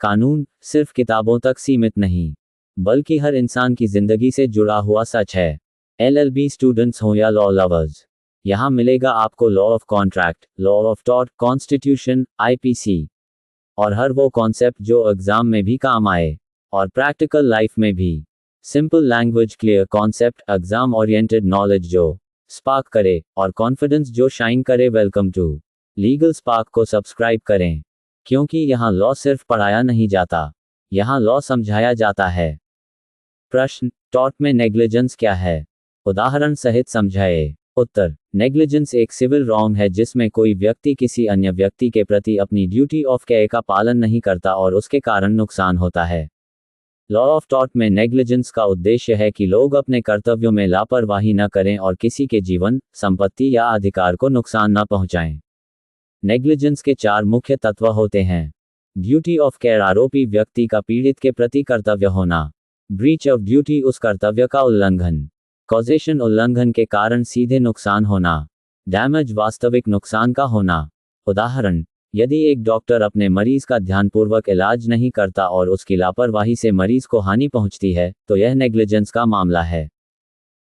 कानून सिर्फ किताबों तक सीमित नहीं, बल्कि हर इंसान की जिंदगी से जुड़ा हुआ सच है। LLB स्टूडेंट्स हो या लॉ लवर्स, यहाँ मिलेगा आपको law of contract, law of tort, constitution, IPC और हर वो कॉन्सेप्ट जो एग्जाम में भी काम आए और प्रैक्टिकल लाइफ में भी। Simple language, clear concept, exam oriented knowledge जो स्पार्क करे और कॉन्फिडेंस जो शाइन करे। वेलकम टू लीगल स्पार्क को सब्सक्राइब करें, क्योंकि यहाँ लॉ सिर्फ पढ़ाया नहीं जाता, यहाँ लॉ समझाया जाता है। प्रश्न, टॉर्ट में नेग्लिजेंस क्या है? उदाहरण सहित समझाए। उत्तर, नेग्लिजेंस एक सिविल रॉन्ग है जिसमें कोई व्यक्ति किसी अन्य व्यक्ति के प्रति अपनी ड्यूटी ऑफ केयर का पालन नहीं करता और उसके कारण नुकसान होता है। लॉ ऑफ टॉर्ट में नेग्लिजेंस का उद्देश्य है कि लोग अपने कर्तव्यों में लापरवाही न करें और किसी के जीवन, संपत्ति या अधिकार को नुकसान न पहुंचाएं। नेग्लिजेंस के 4 मुख्य तत्व होते हैं। ड्यूटी ऑफ केयर, आरोपी व्यक्ति का पीड़ित के प्रति कर्तव्य होना। ब्रीच ऑफ ड्यूटी, उस कर्तव्य का उल्लंघन। कॉजेशन, उल्लंघन के कारण सीधे नुकसान होना। डैमेज, वास्तविक नुकसान का होना। उदाहरण, यदि एक डॉक्टर अपने मरीज का ध्यानपूर्वक इलाज नहीं करता और उसकी लापरवाही से मरीज को हानि पहुंचती है, तो यह नेग्लिजेंस का मामला है।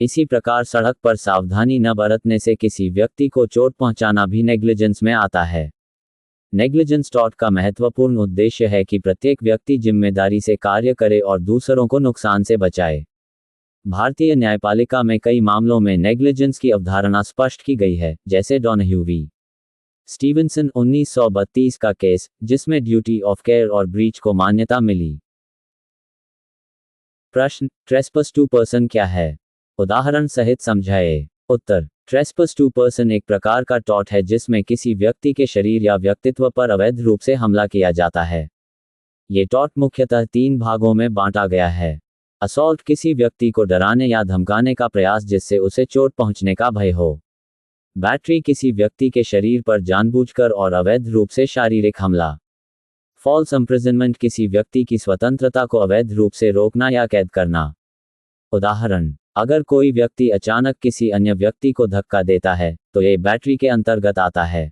इसी प्रकार सड़क पर सावधानी न बरतने से किसी व्यक्ति को चोट पहुंचाना भी नेग्लिजेंस में आता है। नेग्लिजेंस टॉर्ट का महत्वपूर्ण उद्देश्य है कि प्रत्येक व्यक्ति जिम्मेदारी से कार्य करे और दूसरों को नुकसान से बचाए। भारतीय न्यायपालिका में कई मामलों में नेग्लिजेंस की अवधारणा स्पष्ट की गई है, जैसे डॉनह्यू वी स्टीवेंसन 1932 का केस, जिसमें ड्यूटी ऑफ केयर और ब्रीच को मान्यता मिली। प्रश्न, ट्रेसपस टू पर्सन क्या है? उदाहरण सहित समझाए। उत्तर, ट्रेसपस टू पर्सन एक प्रकार का टॉर्ट है जिसमें किसी व्यक्ति के शरीर या व्यक्तित्व पर अवैध रूप से हमला किया जाता है। ये टॉर्ट मुख्यतः 3 भागों में बांटा गया है। असॉल्ट, किसी व्यक्ति को डराने या धमकाने का प्रयास जिससे उसे चोट पहुंचने का भय हो। बैटरी, किसी व्यक्ति के शरीर पर जानबूझकर और अवैध रूप से शारीरिक हमला। फॉल्स इम्प्रिजनमेंट, किसी व्यक्ति की स्वतंत्रता को अवैध रूप से रोकना या कैद करना। उदाहरण, अगर कोई व्यक्ति अचानक किसी अन्य व्यक्ति को धक्का देता है, तो यह बैटरी के अंतर्गत आता है।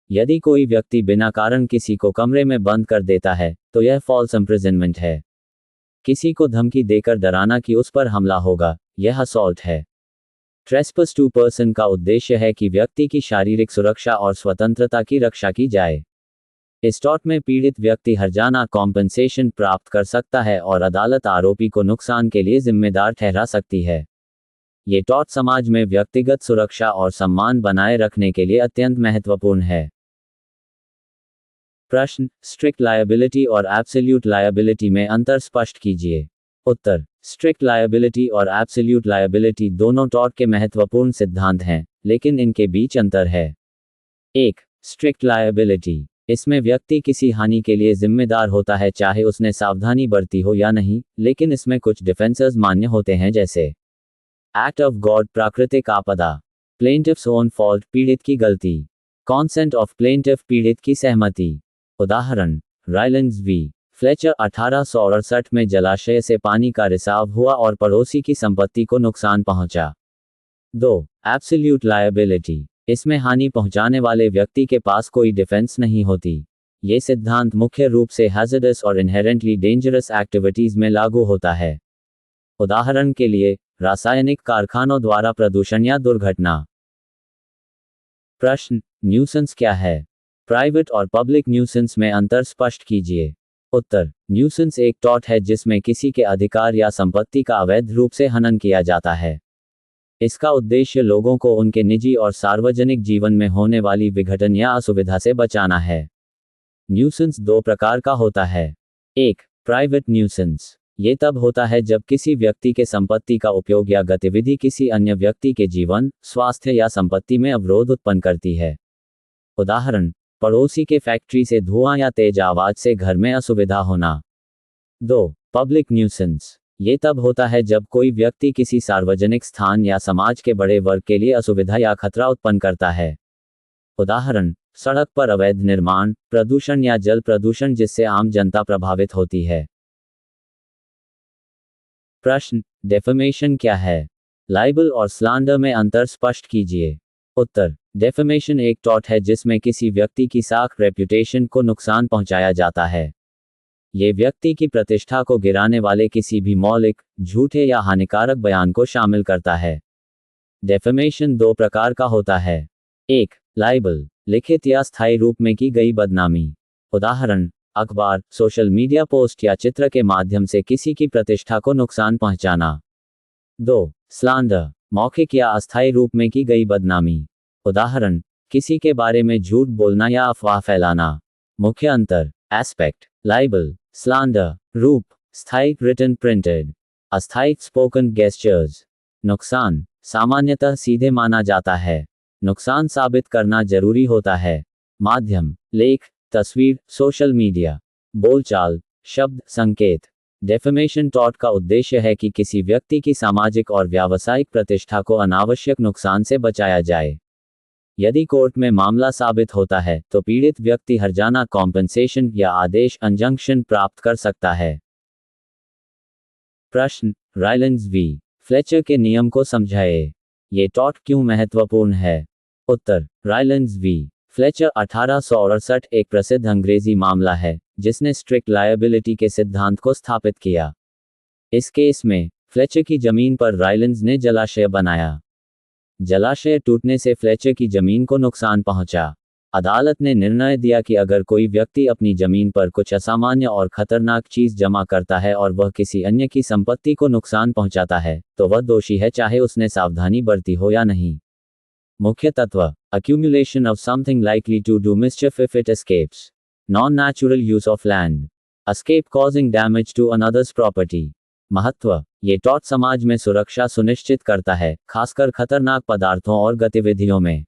यदि कोई व्यक्ति बिना कारण किसी को कमरे में बंद कर देता है, तो यह फॉल्स इम्प्रिजनमेंट है। किसी को धमकी देकर डराना कि उस पर हमला होगा, यह असॉल्ट है। ट्रेसपस टू पर्सन का उद्देश्य है कि व्यक्ति की शारीरिक सुरक्षा और स्वतंत्रता की रक्षा की जाए। इस टॉर्ट में पीड़ित व्यक्ति हर्जाना कॉम्पेंसेशन प्राप्त कर सकता है और अदालत आरोपी को नुकसान के लिए जिम्मेदार ठहरा सकती है। ये टॉर्ट समाज में व्यक्तिगत सुरक्षा और सम्मान बनाए रखने के लिए अत्यंत महत्वपूर्ण है। प्रश्न, स्ट्रिक्ट लायबिलिटी और एब्सोल्यूट लायबिलिटी में अंतर स्पष्ट कीजिए। उत्तर, स्ट्रिक्ट लायबिलिटी और एब्सोल्यूट लायबिलिटी दोनों टॉर्ट के महत्वपूर्ण सिद्धांत हैं, लेकिन इनके बीच अंतर है। 1. स्ट्रिक्ट लायबिलिटी, इसमें व्यक्ति किसी हानि के लिए जिम्मेदार होता है चाहे उसने सावधानी बरती हो या नहीं, लेकिन इसमें कुछ डिफेंसेस मान्य होते हैं, जैसे एक्ट ऑफ गॉड, प्राकृतिक आपदा, प्लेंटिफ्स ओन फॉल्ट, पीड़ित की गलती, कॉन्सेंट ऑफ प्लेंटिफ, पीड़ित की सहमति। उदाहरण, राइलेंड्स वी फ्लेचर 1868 में जलाशय से पानी का रिसाव हुआ और पड़ोसी की संपत्ति को नुकसान पहुंचा। 2. एब्सोल्यूट लायबिलिटी, इसमें हानि पहुंचाने वाले व्यक्ति के पास कोई डिफेंस नहीं होती। ये सिद्धांत मुख्य रूप से हैजर्डस और इनहेरेंटली डेंजरस एक्टिविटीज में लागू होता है। उदाहरण के लिए, रासायनिक कारखानों द्वारा प्रदूषण या दुर्घटना। प्रश्न, न्यूसेंस क्या है? प्राइवेट और पब्लिक न्यूसेंस में अंतर स्पष्ट कीजिए। उत्तर, न्यूसेंस एक टॉर्ट है जिसमें किसी के अधिकार या संपत्ति का अवैध रूप से हनन किया जाता है। इसका उद्देश्य लोगों को उनके निजी और सार्वजनिक जीवन में होने वाली विघटन या असुविधा से बचाना है। न्यूसेंस 2 प्रकार का होता है। 1. प्राइवेट न्यूसेंस, ये तब होता है जब किसी व्यक्ति के संपत्ति का उपयोग या गतिविधि किसी अन्य व्यक्ति के जीवन, स्वास्थ्य या संपत्ति में अवरोध उत्पन्न करती है। उदाहरण, पड़ोसी के फैक्ट्री से धुआं या तेज आवाज से घर में असुविधा होना। 2. पब्लिक न्यूसेंस, ये तब होता है जब कोई व्यक्ति किसी सार्वजनिक स्थान या समाज के बड़े वर्ग के लिए असुविधा या खतरा उत्पन्न करता है। उदाहरण, सड़क पर अवैध निर्माण, प्रदूषण या जल प्रदूषण जिससे आम जनता प्रभावित होती है। प्रश्न, डेफेमेशन क्या है? लाइबल और स्लैंडर में अंतर स्पष्ट कीजिए। उत्तर, डेफेमेशन एक टॉर्ट है जिसमें किसी व्यक्ति की साख, रेप्यूटेशन को नुकसान पहुंचाया जाता है। ये व्यक्ति की प्रतिष्ठा को गिराने वाले किसी भी मौलिक, झूठे या हानिकारक बयान को शामिल करता है। डेफेमेशन दो प्रकार का होता है। 1. लाइबल, लिखित या स्थायी रूप में की गई बदनामी। उदाहरण, अखबार, सोशल मीडिया पोस्ट या चित्र के माध्यम से किसी की प्रतिष्ठा को नुकसान पहुंचाना। 2. स्लैंडर, मौखिक या अस्थायी रूप में की गई बदनामी। उदाहरण, किसी के बारे में झूठ बोलना या अफवाह फैलाना। मुख्य अंतर, एस्पेक्ट, लाइबल, स्लैंडर, रूप, स्थायी रिटन प्रिंटेड, अस्थायी स्पोकन गेस्चर्स। नुकसान, सामान्यतः सीधे माना जाता है। नुकसान साबित करना जरूरी होता है। माध्यम, लेख, तस्वीर, सोशल मीडिया। बोलचाल, शब्द, संकेत। डेफेमेशन टॉर्ट का उद्देश्य है कि किसी व्यक्ति की सामाजिक और व्यावसायिक प्रतिष्ठा को अनावश्यक नुकसान से बचाया जाए। यदि कोर्ट में मामला साबित होता है तो पीड़ित व्यक्ति हर्जाना कॉम्पेंसेशन या आदेश इंजंक्शन प्राप्त कर सकता है। प्रश्न, रायलेंस वी फ्लेचर के नियम को समझाइए। ये टॉर्ट क्यों महत्वपूर्ण है? उत्तर, रायलेंस वी फ्लेचर 1868 एक प्रसिद्ध अंग्रेजी मामला है जिसने स्ट्रिक्ट लायबिलिटी के सिद्धांत को स्थापित किया। इस केस में फ्लेचर की जमीन पर रायलेंस ने जलाशय बनाया। जलाशय टूटने से फ्लेचर की जमीन को नुकसान पहुंचा। अदालत ने निर्णय दिया कि अगर कोई व्यक्ति अपनी जमीन पर कुछ असामान्य और खतरनाक चीज जमा करता है और वह किसी अन्य की संपत्ति को नुकसान पहुंचाता है तो वह दोषी है, चाहे उसने सावधानी बरती हो या नहीं। मुख्य तत्व, accumulation of something likely to do mischief if it escapes. Non-natural use of land. Escape causing damage to another's property. महत्व, ये टॉर्ट समाज में सुरक्षा सुनिश्चित करता है, खासकर खतरनाक पदार्थों और गतिविधियों में।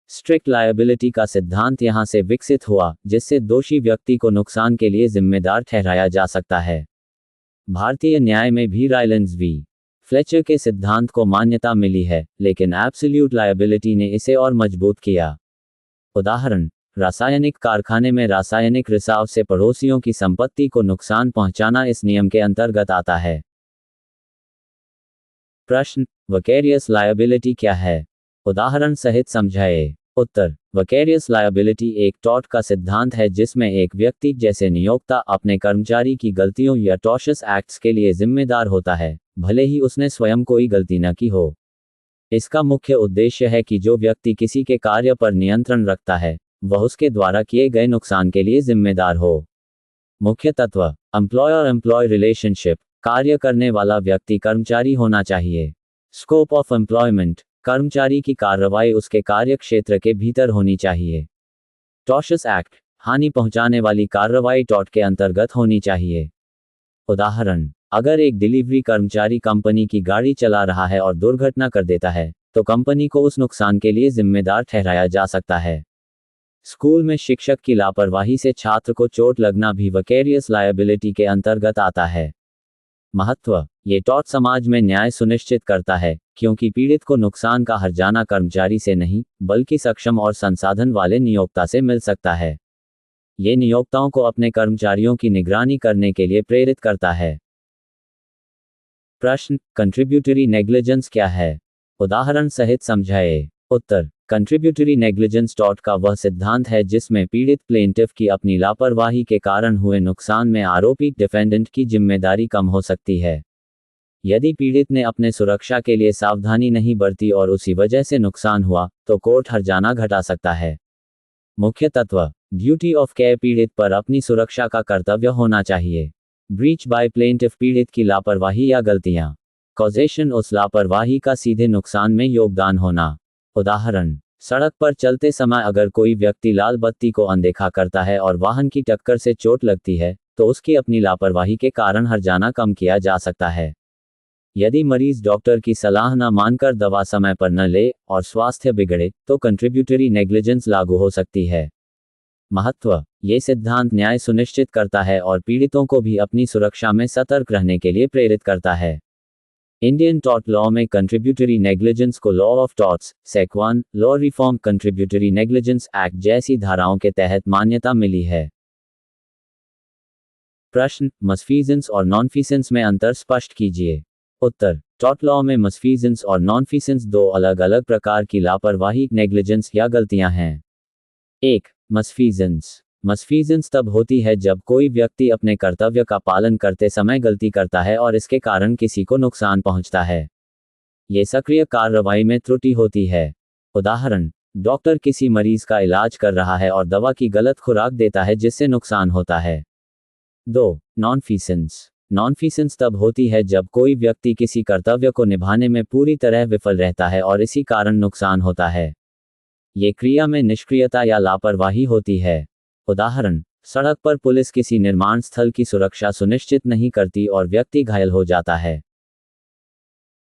स्ट्रिक्ट लायबिलिटी का सिद्धांत यहां से विकसित हुआ, जिससे दोषी व्यक्ति को नुकसान के लिए जिम्मेदार ठहराया जा सकता है। भारतीय न्याय में भी रायलेंस वी फ्लेचर के सिद्धांत को मान्यता मिली है, लेकिन एब्सोल्यूट लायबिलिटी ने इसे और मजबूत किया। उदाहरण, रासायनिक कारखाने में रासायनिक रिसाव से पड़ोसियों की संपत्ति को नुकसान पहुंचाना इस नियम के अंतर्गत आता है। प्रश्न, विकेरियस लायबिलिटी क्या है? उदाहरण सहित समझाइए। उत्तर, विकेरियस लायबिलिटी एक टॉर्ट का सिद्धांत है जिसमें एक व्यक्ति जैसे नियोक्ता अपने कर्मचारी की गलतियों या टॉर्शस एक्ट्स के लिए जिम्मेदार होता है, भले ही उसने स्वयं कोई गलती न की हो। इसका मुख्य उद्देश्य है कि जो व्यक्ति किसी के कार्य पर नियंत्रण रखता है वह उसके द्वारा किए गए नुकसान के लिए जिम्मेदार हो। मुख्य तत्व, एम्प्लॉयर एम्प्लॉय रिलेशनशिप, कार्य करने वाला व्यक्ति कर्मचारी होना चाहिए। स्कोप ऑफ एम्प्लॉयमेंट, कर्मचारी की कार्रवाई उसके कार्य क्षेत्र के भीतर होनी चाहिए। टॉर्शस एक्ट, हानि पहुंचाने वाली कार्रवाई टॉर्ट के अंतर्गत होनी चाहिए। उदाहरण, अगर एक डिलीवरी कर्मचारी कंपनी की गाड़ी चला रहा है और दुर्घटना कर देता है तो कंपनी को उस नुकसान के लिए जिम्मेदार ठहराया जा सकता है। स्कूल में शिक्षक की लापरवाही से छात्र को चोट लगना भी विकेरियस लायबिलिटी के अंतर्गत आता है। महत्व, ये टॉर्ट समाज में न्याय सुनिश्चित करता है, क्योंकि पीड़ित को नुकसान का हर्जाना कर्मचारी से नहीं, बल्कि सक्षम और संसाधन वाले नियोक्ता से मिल सकता है। ये नियोक्ताओं को अपने कर्मचारियों की निगरानी करने के लिए प्रेरित करता है। प्रश्न, कंट्रीब्यूटरी नेग्लिजेंस क्या है? उदाहरण सहित समझाइए। उत्तर, कंट्रीब्यूटरी नेग्लिजेंस टॉर्ट का वह सिद्धांत है जिसमें पीड़ित प्लेंटिफ की अपनी लापरवाही के कारण हुए नुकसान में आरोपी डिफेंडेंट की जिम्मेदारी कम हो सकती है। यदि पीड़ित ने अपने सुरक्षा के लिए सावधानी नहीं बरती और उसी वजह से नुकसान हुआ तो कोर्ट हर्जाना घटा सकता है। मुख्य तत्व, ड्यूटी ऑफ केयर, पीड़ित पर अपनी सुरक्षा का कर्तव्य होना चाहिए। ब्रीच बाय प्लेंटिफ, पीड़ित की लापरवाही या गलतियां। कॉजेशन, उस लापरवाही का सीधे नुकसान में योगदान होना। उदाहरण, सड़क पर चलते समय अगर कोई व्यक्ति लाल बत्ती को अनदेखा करता है और वाहन की टक्कर से चोट लगती है तो उसकी अपनी लापरवाही के कारण हर्जाना कम किया जा सकता है। यदि मरीज डॉक्टर की सलाह न मानकर दवा समय पर न ले और स्वास्थ्य बिगड़े तो कंट्रीब्यूटरी नेग्लिजेंस लागू हो सकती है। महत्व, ये सिद्धांत न्याय सुनिश्चित करता है और पीड़ितों को भी अपनी सुरक्षा में सतर्क रहने के लिए प्रेरित करता है। इंडियन टॉर्ट लॉ में कंट्रीब्यूटरी नेग्लिजेंस को law of torts, sec 1, law reform contributory negligence act जैसी धाराओं के तहत मान्यता मिली है। प्रश्न, मसफीजेंस और नॉनफीसेंस में अंतर स्पष्ट कीजिए। उत्तर, टॉर्ट लॉ में मसफीजेंस और नॉनफीसेंस दो अलग अलग प्रकार की लापरवाही, नेग्लिजेंस या गलतियां हैं। 1. मसफीजेंस, मसफीजेंस तब होती है जब कोई व्यक्ति अपने कर्तव्य का पालन करते समय गलती करता है और इसके कारण किसी को नुकसान पहुंचता है। ये सक्रिय कार्रवाई में त्रुटि होती है। उदाहरण, डॉक्टर किसी मरीज का इलाज कर रहा है और दवा की गलत खुराक देता है जिससे नुकसान होता है। 2. नॉनफीसेंस। नॉनफीसेंस तब होती है जब कोई व्यक्ति किसी कर्तव्य को निभाने में पूरी तरह विफल रहता है और इसी कारण नुकसान होता है। ये क्रिया में निष्क्रियता या लापरवाही होती है। उदाहरण, सड़क पर पुलिस किसी निर्माण स्थल की सुरक्षा सुनिश्चित नहीं करती और व्यक्ति घायल हो जाता है।